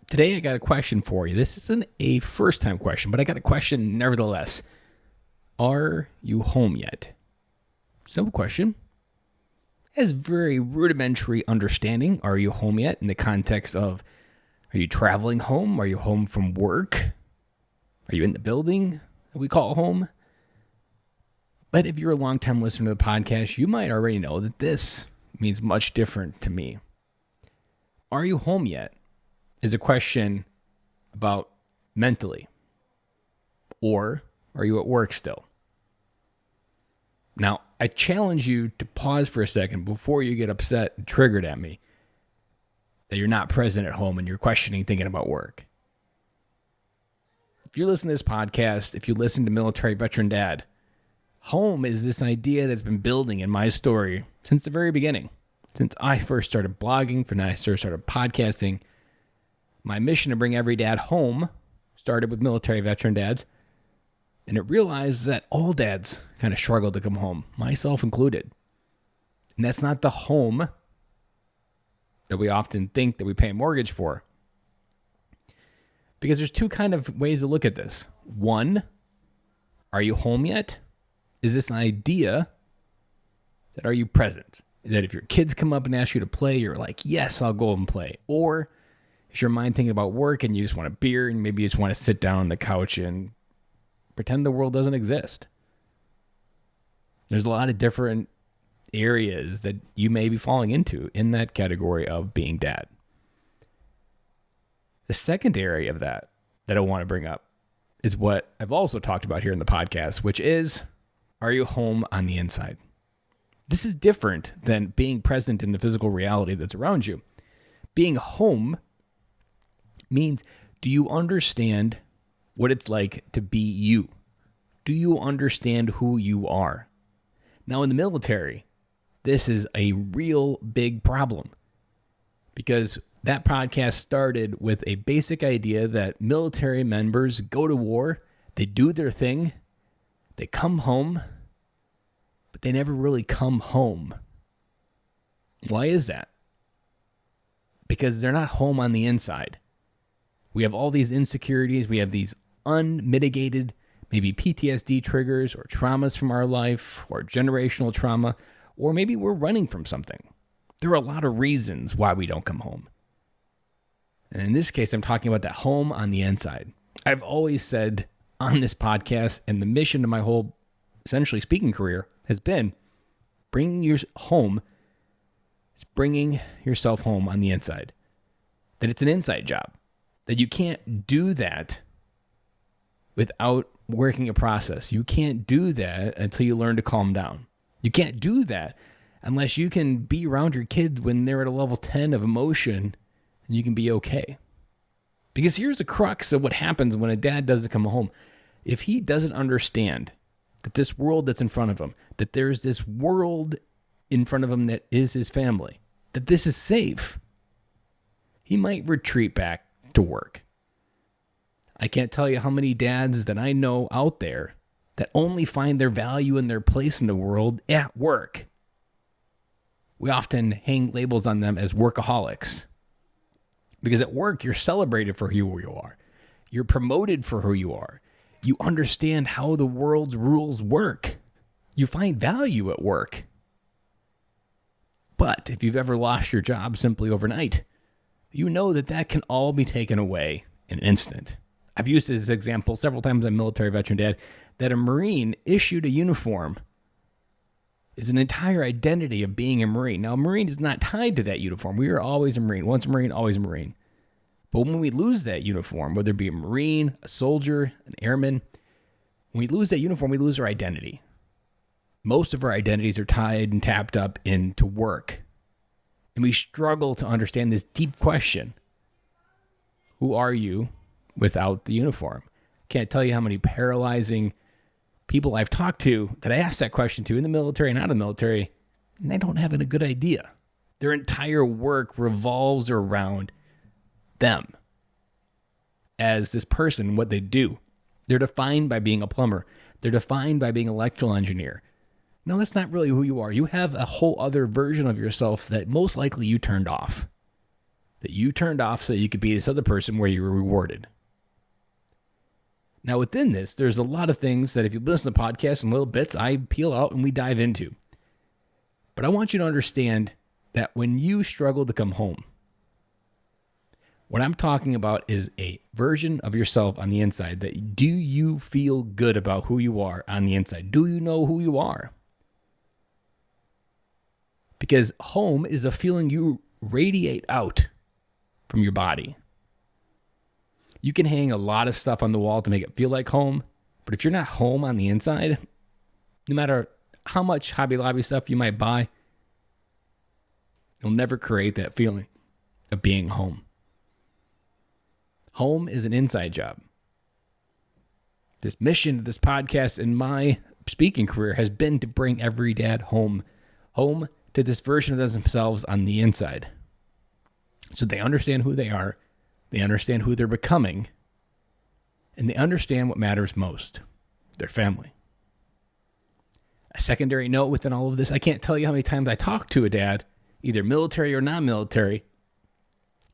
Today I got a question for you. This isn't a first-time question, but I got a question nevertheless. Are you home yet? Simple question. Has very rudimentary understanding. Are you home yet? In the context of, are you traveling home? Are you home from work? Are you in the building that we call home? But if you're a long-time listener to the podcast, you might already know that this means much different to me. Are you home yet is a question about mentally. Or are you at work still? Now, I challenge you to pause for a second before you get upset and triggered at me that you're not present at home and you're questioning thinking about work. If you're listening to this podcast, if you listen to Military Veteran Dad, home is this idea that's been building in my story since the very beginning. Since I first started blogging, when I first started podcasting, my mission to bring every dad home started with Military Veteran Dads. And it realized that all dads kind of struggle to come home, myself included. And that's not the home that we often think that we pay a mortgage for. Because there's two kind of ways to look at this. One, are you home yet? Is this an idea that are you present? That if your kids come up and ask you to play, you're like, yes, I'll go and play. Or is your mind thinking about work and you just want a beer and maybe you just want to sit down on the couch and pretend the world doesn't exist? There's a lot of different areas that you may be falling into in that category of being dad. The second area of that I want to bring up is what I've also talked about here in the podcast, which is, are you home on the inside? This is different than being present in the physical reality that's around you. Being home means, do you understand what it's like to be you? Do you understand who you are? Now, in the military, this is a real big problem because that podcast started with a basic idea that military members go to war, they do their thing, they come home, but they never really come home. Why is that? Because they're not home on the inside. We have all these insecurities. We have these unmitigated, maybe PTSD triggers or traumas from our life or generational trauma, or maybe we're running from something. There are a lot of reasons why we don't come home. And in this case, I'm talking about that home on the inside. I've always said on this podcast, and the mission of my whole, essentially speaking career, has been bringing your home, it's bringing yourself home on the inside. That it's an inside job. That you can't do that without working a process. You can't do that until you learn to calm down. You can't do that unless you can be around your kids when they're at a level 10 of emotion and you can be okay. Because here's the crux of what happens when a dad doesn't come home. If he doesn't understand that this world that's in front of him, that there's this world in front of him that is his family, that this is safe, he might retreat back to work. I can't tell you how many dads that I know out there that only find their value and their place in the world at work. We often hang labels on them as workaholics. Because at work, you're celebrated for who you are. You're promoted for who you are. You understand how the world's rules work. You find value at work. But if you've ever lost your job simply overnight, you know that that can all be taken away in an instant. I've used this example several times on Military Veteran Dad, that a Marine issued a uniform is an entire identity of being a Marine. Now, a Marine is not tied to that uniform. We are always a Marine. Once a Marine, always a Marine. But when we lose that uniform, whether it be a Marine, a soldier, an airman, when we lose that uniform, we lose our identity. Most of our identities are tied and tapped up into work. And we struggle to understand this deep question. Who are you without the uniform? Can't tell you how many paralyzing people I've talked to that I asked that question to in the military and out of the military, and they don't have a good idea. Their entire work revolves around them as this person, what they do. They're defined by being a plumber. They're defined by being an electrical engineer. No, that's not really who you are. You have a whole other version of yourself that most likely you turned off. that you turned off so you could be this other person where you were rewarded. Now, within this, there's a lot of things that if you listen to podcasts in little bits, I peel out and we dive into. But I want you to understand that when you struggle to come home, what I'm talking about is a version of yourself on the inside that do you feel good about who you are on the inside? Do you know who you are? Because home is a feeling you radiate out from your body. You can hang a lot of stuff on the wall to make it feel like home, but if you're not home on the inside, no matter how much Hobby Lobby stuff you might buy, you'll never create that feeling of being home. Home is an inside job. This mission of this podcast and my speaking career has been to bring every dad home to this version of themselves on the inside. So they understand who they are, they understand who they're becoming, and they understand what matters most, their family. A secondary note within all of this, I can't tell you how many times I talk to a dad, either military or non-military,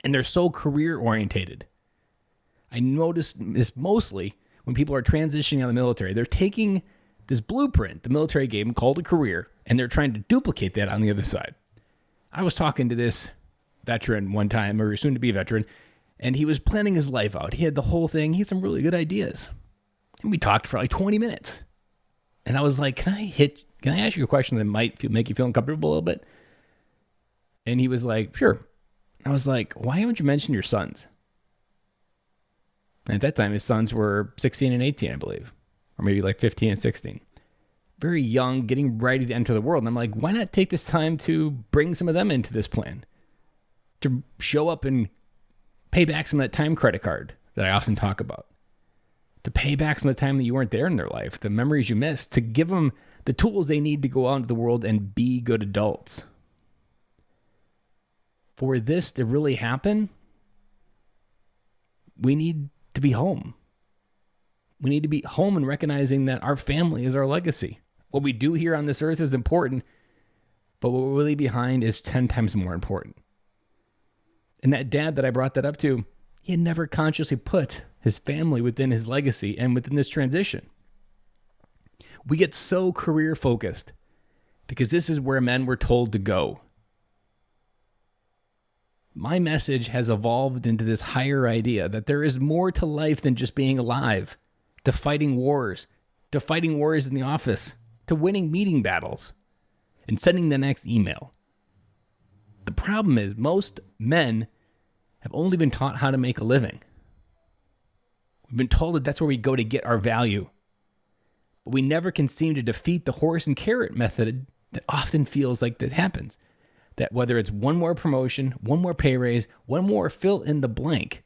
and they're so career-orientated. I notice this mostly when people are transitioning out of the military. They're taking this blueprint the military gave them called a career, and they're trying to duplicate that on the other side. I was talking to this veteran one time, or soon to be a veteran, and he was planning his life out. He had the whole thing. He had some really good ideas. And we talked for like 20 minutes. And I was like, can I ask you a question that might make you feel uncomfortable a little bit? And he was like, sure. I was like, why haven't you mentioned your sons? And at that time, his sons were 16 and 18, I believe. Or maybe like 15 and 16. Very young, getting ready to enter the world. And I'm like, why not take this time to bring some of them into this plan? To show up and pay back some of that time credit card that I often talk about. To pay back some of the time that you weren't there in their life, the memories you missed, to give them the tools they need to go out into the world and be good adults. For this to really happen, we need to be home. We need to be home and recognizing that our family is our legacy. What we do here on this earth is important, but what we're really behind is 10 times more important. And that dad that I brought that up to, he had never consciously put his family within his legacy and within this transition. We get so career focused because this is where men were told to go. My message has evolved into this higher idea that there is more to life than just being alive, to fighting wars in the office, to winning meeting battles, and sending the next email. The problem is most men have only been taught how to make a living. We've been told that that's where we go to get our value. But we never can seem to defeat the horse and carrot method that often feels like that happens. That whether it's one more promotion, one more pay raise, one more fill in the blank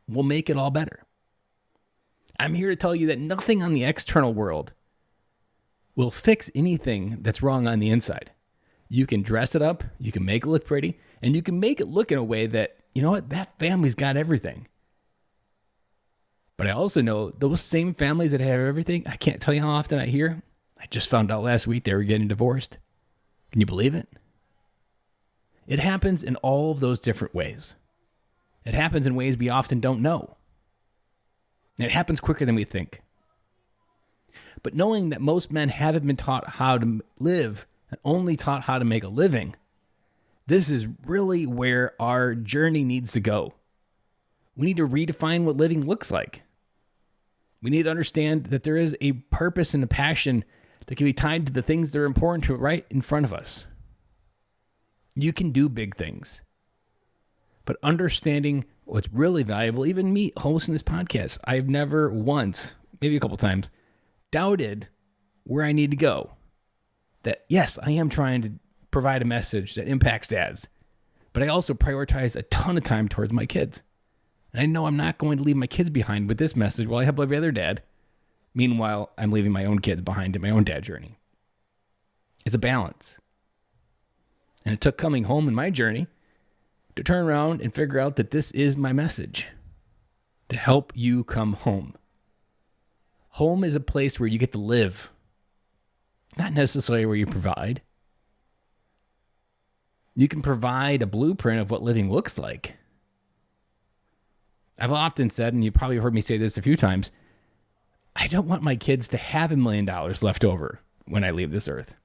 will make it all better. I'm here to tell you that nothing on the external world will fix anything that's wrong on the inside. You can dress it up, you can make it look pretty, and you can make it look in a way that, you know what, that family's got everything. But I also know those same families that have everything, I can't tell you how often I hear, I just found out last week they were getting divorced. Can you believe it? It happens in all of those different ways. It happens in ways we often don't know. And it happens quicker than we think. But knowing that most men haven't been taught how to live and only taught how to make a living, this is really where our journey needs to go. We need to redefine what living looks like. We need to understand that there is a purpose and a passion that can be tied to the things that are important to right in front of us. You can do big things, but understanding what's really valuable, even me hosting this podcast, I've never once, maybe a couple times, doubted where I need to go. That yes, I am trying to provide a message that impacts dads, but I also prioritize a ton of time towards my kids. And I know I'm not going to leave my kids behind with this message while I help every other dad. Meanwhile, I'm leaving my own kids behind in my own dad journey. It's a balance. And it took coming home in my journey to turn around and figure out that this is my message, to help you come home. Home is a place where you get to live, not necessarily where you provide. You can provide a blueprint of what living looks like, I've often said, and you probably heard me say this a few times, I don't want my kids to have $1 million left over when I leave this earth.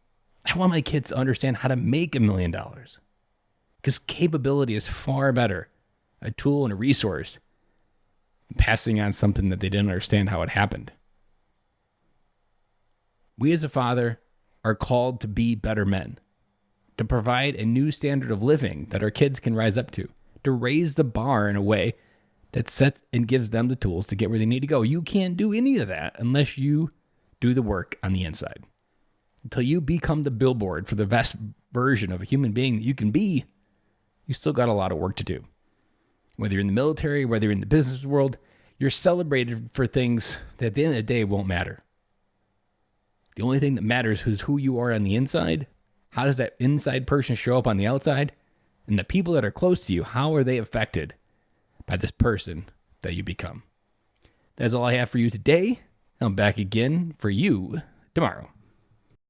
I want my kids to understand how to make $1 million. Because capability is far better, a tool and a resource, than passing on something that they didn't understand how it happened. We as a father are called to be better men, to provide a new standard of living that our kids can rise up to raise the bar in a way that sets and gives them the tools to get where they need to go. You can't do any of that unless you do the work on the inside. Until you become the billboard for the best version of a human being that you can be, you still got a lot of work to do. Whether you're in the military, whether you're in the business world, you're celebrated for things that at the end of the day won't matter. The only thing that matters is who you are on the inside. How does that inside person show up on the outside? And the people that are close to you, how are they affected by this person that you become? That's all I have for you today. I'm back again for you tomorrow.